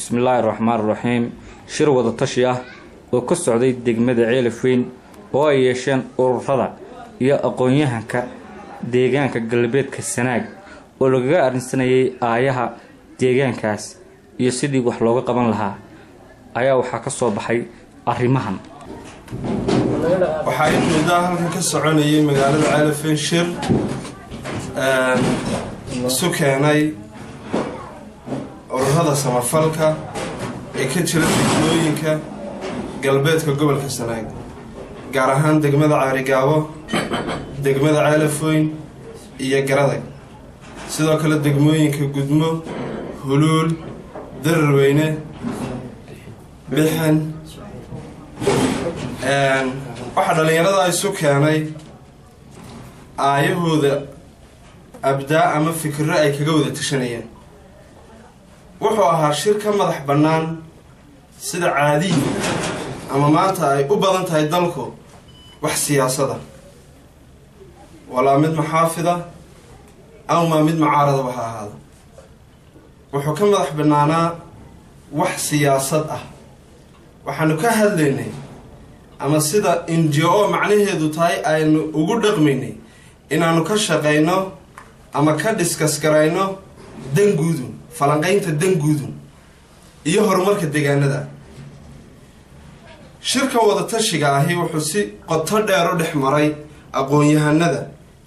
بسم الله الرحمن الرحيم شir wada tashi ah oo ka socday degmada Ceelafweyn oo ay yeesheen ururada iyo aqoon-yahanka deegaanka galbeedka Sanaag oo laga arrinsanayay aayaha deegaankaas iyo sidii wax looga qaban lahaa ayaa waxa ka soo baxay arrimahan waxa ay halkan ka soconayay magaalada Ceelafweyn shir sukeenay ururada samafalka ee ka jira degmooyinka galbeedka gobolka Sanaag gaar ahaan degmada Caarigaabo degmada Ceelafweyn iyo Garadag sidoo kale degmooyinka Gudmo Huluul Darweyne Bixan waxa dhalinyarada ay sukeenay aayahooda abdaa ama fikirro ay kaga wada tashanayeen wuxuu ahaa shir ka madax bannaan sida caadi ama maanta ay u badan tahay dalku wax siyaasada wala mid maxaafida ama mid mucaarada waxa ahaada wuxuu ka madax bannaanaa wax siyaasad ah waxaanu ka hadlaynay ama sida NGO macnaheedu tahay aynu ugu dhaqmaynay inaanu ka shaqeyno ama ka discuss garayno danguudu falanqaynta danguudu iyo horumarka deegaanada shirka wada tashiga ahi wuxuu si qoto dheer u dhexmaray aqoon-yahanada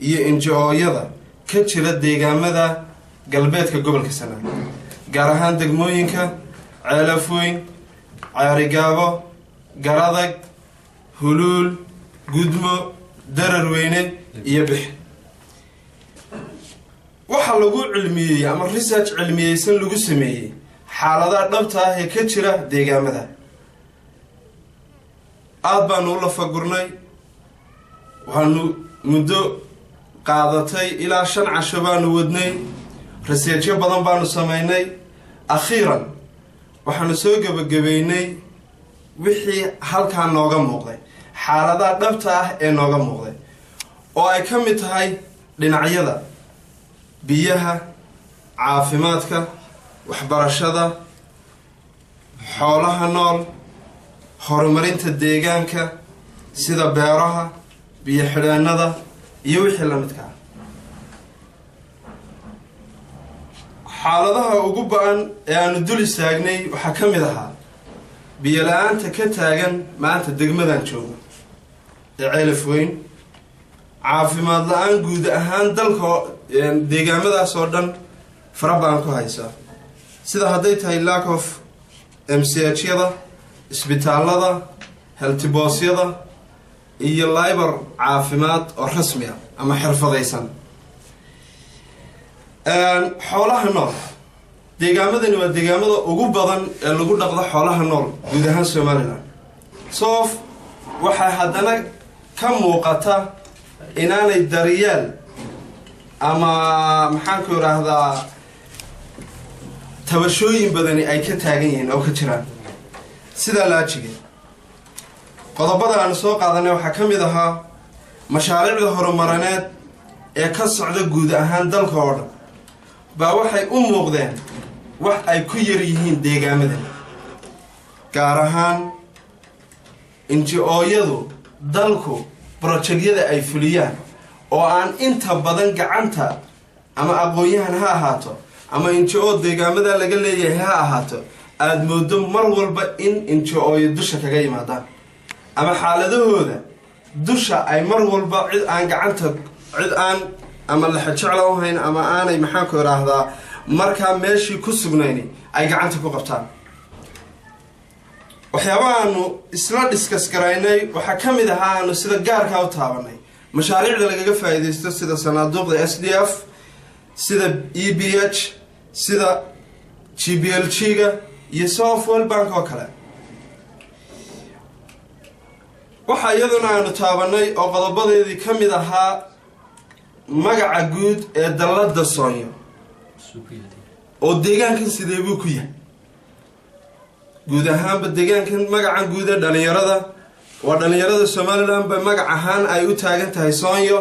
iyo NGO-yada ka jira deegaamada galbeedka gobolka Sanaag gaar ahaan degmooyinka Ceelafweyn Caarigaabo Garadag Huluul Gudmo Darweyne iyo Bixan waxa lagu cilmiyay ama research cilmiyaysan lagu sameeyay xaaladaha dhabta ah ee ka jira deegaamada aad baan u la fagurnay waxaanu muddo qaadatay ilaa 5 casho baanu wadnay research badan baanu sameynay akhiiran waxaanu soo gabagabeynay wixii halkaan nooga muuqday xaaladaha dhabta ah ee nooga muuqday oo ay ka mid tahay dhinacyada biyaha caafimaadka waxbarashada xoolaha nool horumarinta deegaanka sida beeraha biyo xidheenada iyo wixii la midka ah xaaladaha ugu ba'an ee aanu dul istaagnay waxa ka mid ahaa biyo la'aanta ka taagan maanta degmadan jooga ee Ceelafweyn caafimaad la'aan guud ahaan dalka deegaamadaas oo dhan farabaan ku haysa sida haday tahay lack of MCH-yada isbitaalada health boss-yada iyo labor caafimaad oo rasmi ah ama xirfadaysan xoolaha nool deegaamadani waa deegaamada ugu badan ee lagu dhaqdo xoolaha nool guud ahaan Soomaaliland soof waxa haddana ka muuqata inaanay daryeel ama maxaan ku raahdaa tabashooyin badani ay ka taagan yihiin oo ka jiraan sida laajiga qodobada aan soo qaadanay waxa ka mid ahaa mashaariicda horumarineed ee ka socda guud ahaan dalka oo dhan baa waxay u muuqdeen wax ay ku yar yihiin deegaamada gaar ahaan NGO-yadu dalku project-yada ay fuliyaan oo aan inta badan gacanta ama aqoon-yahan ha ahaato ama NGO deegaamada laga leeyahay ha ahaato aad moodo mar walba in NGO-yu dusha kaga yimaadaan ama xaaladahooda dusha ay mar walba cid aan gacanta cid aan ama la xajeclo u hayn ama aanay maxaan ku raahdaa marka meeshii ku sugnayn ay gacanta ku qabtaan waxyaabahaanu isla discuss garaynay waxa ka mid ahaanu sida gaarka u taabanay mashaariicda lagaga faa'iideysto sida sanaaduuqda SDF sida EBH sida GBLG-ga iyo World Bank oo kale waxa iyaduna aanu taabanay oo qodobadeedii ka mid ahaa magaca guud ee dalladda Soonyo oo deegaankan sidee buu ku yahay guud ahaanba deegaankan magacan guud ee dhalinyarada waa dhalinyarada Soomaaliland ba magac ahaan ay u taagan tahay Soonyo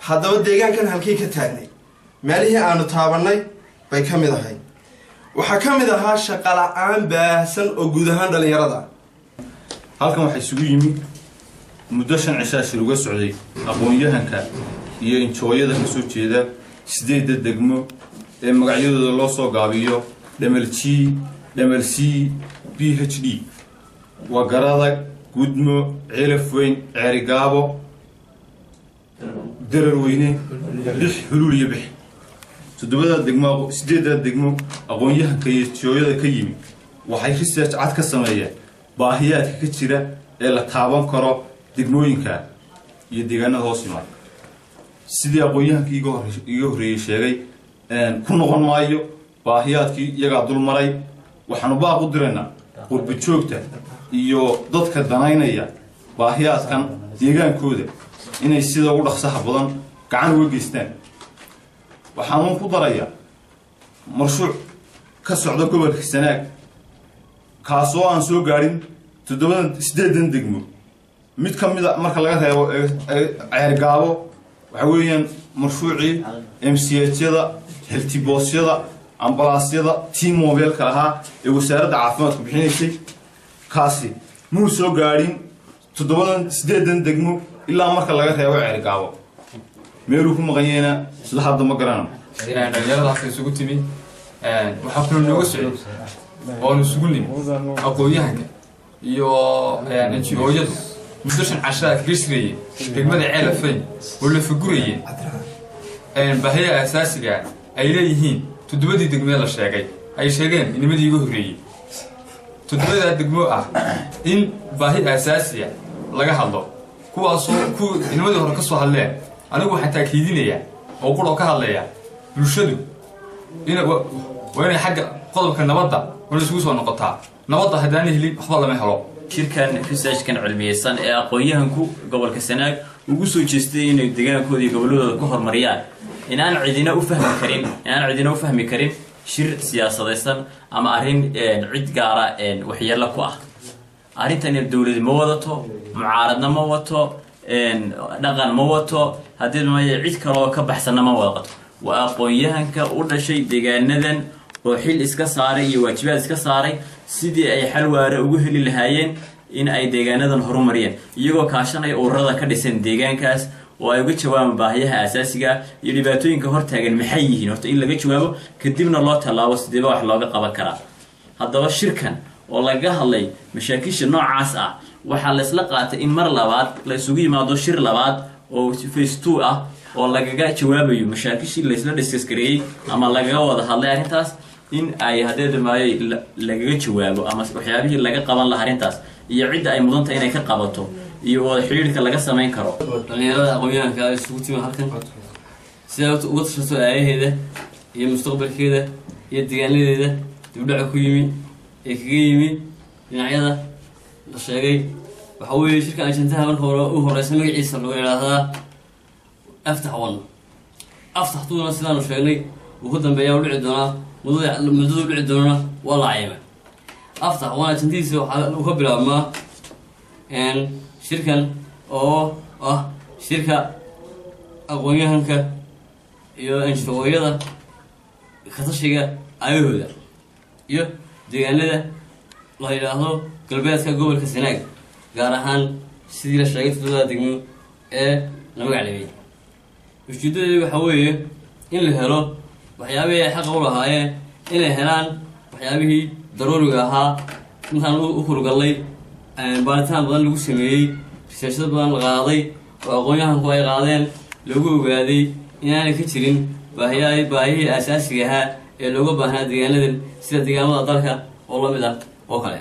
haddaba deegaankan halkii ka taagnay meelihii aanu taabanay bay ka mid ahay waxaa ka mid ahaa shaqo la'aan baahsan oo guud ahaan dhalinyarada. halkan waxaa isugu yimi muddo 5 cisho shir uga socday aqoon-yahanka iyo injooyada ka soo jeeda 8 degmo ee magacyadooda loo soo gaabiyo DMLG, DMLC, PhD waa Garadag, Gudmo, Ceelafweyn, Ceerigaabo, Dararweyne, Lix, Huluul iyo Bix. 7 degmo 8 degmo aqoon-yahanka iyo injooyada ka yimi waxay research cad ka sameeyeen baahiyaadka ka jira ee la taaban karo degmooyinka iyo deegaanada hoos yimaada. sidii aqoon-yahanka iga horreeyay sheegay ku noqon maayo baahiyaadkii iyagaa dul maray. waxaanu baaq u diraynaa qurbi joogta iyo dadka danaynaya baahiyaadkan deegaankooda inay sida ugu dhaqsaha badan gacan uga geystaan. waxaanu ku darayaa marshuuc ka socda gobolka Sanaag kaasoo aan soo gaarin 8 degmo. mid ka mid ah marka laga reebo Ceerigaabo waxa weeyaan marshuucii MCH-yada, heltiboosyada, ambalaasyada, team mobile-ka ahaa ee wasaaradda caafimaadku bixinaysay kaasi muu soo gaarin 8 degmo ilaa marka laga reebo Ceerigaabo. meeluu ku maqan yahayna isla hadda ma garanayno. dhalinyarada halka isugu timi waxaa kuloo nooga socday oon isugu nimi aqoon-yahanka iyo NGO-yadu muddo 5 casho kaga shirayay degmada Ceelafweyn oo la fagurayay baahiyaha asaasiga ay leeyihiin 7 degmo la sheegay ay sheegeen inimadii ugu horreeyay 7 degmo ah in baahi asaasiga laga hadlo kuwaasoo inimadii hore ka soo hadleen. anigu waxaan taakiidinayaa oo qolo ka hadlaya bulshadu waa inay xagga qodobka nabadda wala isugu soo noqotaa. nabadda haddaan helin waxba lama helo. shirkan research-kan cilmiyeysan ee aqoon-yahanku gobolka Sanaag ugu soo jeestay inay deegaankooda iyo goboladooda ku horumariyaan inaan cidina u fahmi karin shir siyaasadaysan ama arrin cid gaara waxyeello ku ah. arrintan dawladda ma wadato, mucaaradna ma wato, dhaqan ma wato, haddii ma cid kale oo ka baxsanna ma wadato. waa aqoon-yahanka u dhashay deegaanadan oo xil iska saaray iyo waajibaad iska saaray sidii ay xal waara ugu heli lahaayeen in ay deegaanadan horumariyeen iyagoo kaashanaya ururada ka dhisan deegaankaas oo ay uga jawaabaan baahiyaha asaasiga iyo dhibaatooyinka hortaagan maxay yihiin horta in laga jawaabo kadibna loo tallaabo sideeba wax looga qaban karaa. haddaba shirkan oo laga hadlay mashaakisha noocaas ah waxaa la isla qaatay in mar labaad la isugu yimaado shir labaad oo phase 2 ah oo lagaga jawaabayo mashaakishii la isla discuss gareeyay ama lagaga wada hadlay arrintaas in ay hadeeda maayay lagaga jawaabo ama waxyaabihii laga qaban lahaa arrintaas iyo cidda ay mudanta inay ka qabato iyo wada xiriirka laga sameyn karo. dhalinyarada aqoon-yahanka ay isugu timi halkan si ay uga tashato aayaheeda iyo mustaqbalkeeda iyo deegaanadeeda dibdhaca ku yimi ee kaga yimi dhinacyada la sheegay. waxa weeye shirkan ajandaha marka hore u horeysa magaciisa lagu yidhaahdaa aftaxtuuna sidaanu sheegnay uu ku dambeeyaa u dhici doonaa muddadu dhici doonana waa la cayimay. aftax waana ajandihiisa waxaa uu ka bilaabmaa shirkan oo ah shirka aqoon-yahanka iyo NGO-yada ka tashiga aayahooda iyo deegaanada la yidhaahdo galbeedka gobolka Sanaag gaar ahaan sidii la sheegay 7 degmo ee la magacleeyay. ujeedadeedu waxa weeye in la helo waxyaabihii ay xaq u lahaayeen inay helaan waxyaabihii daruuriga ahaa. intaan u hurgallay baaritaan badan lagu sameeyey, researchado badan la qaaday oo aqoon-yahanku ay qaadeen, lagu ogaaday inaanay ka jirin baahiyihii asaasiga ahaa ee looga baahnaa deegaanadan sida deegaamada dalka oo la mid ah oo kale.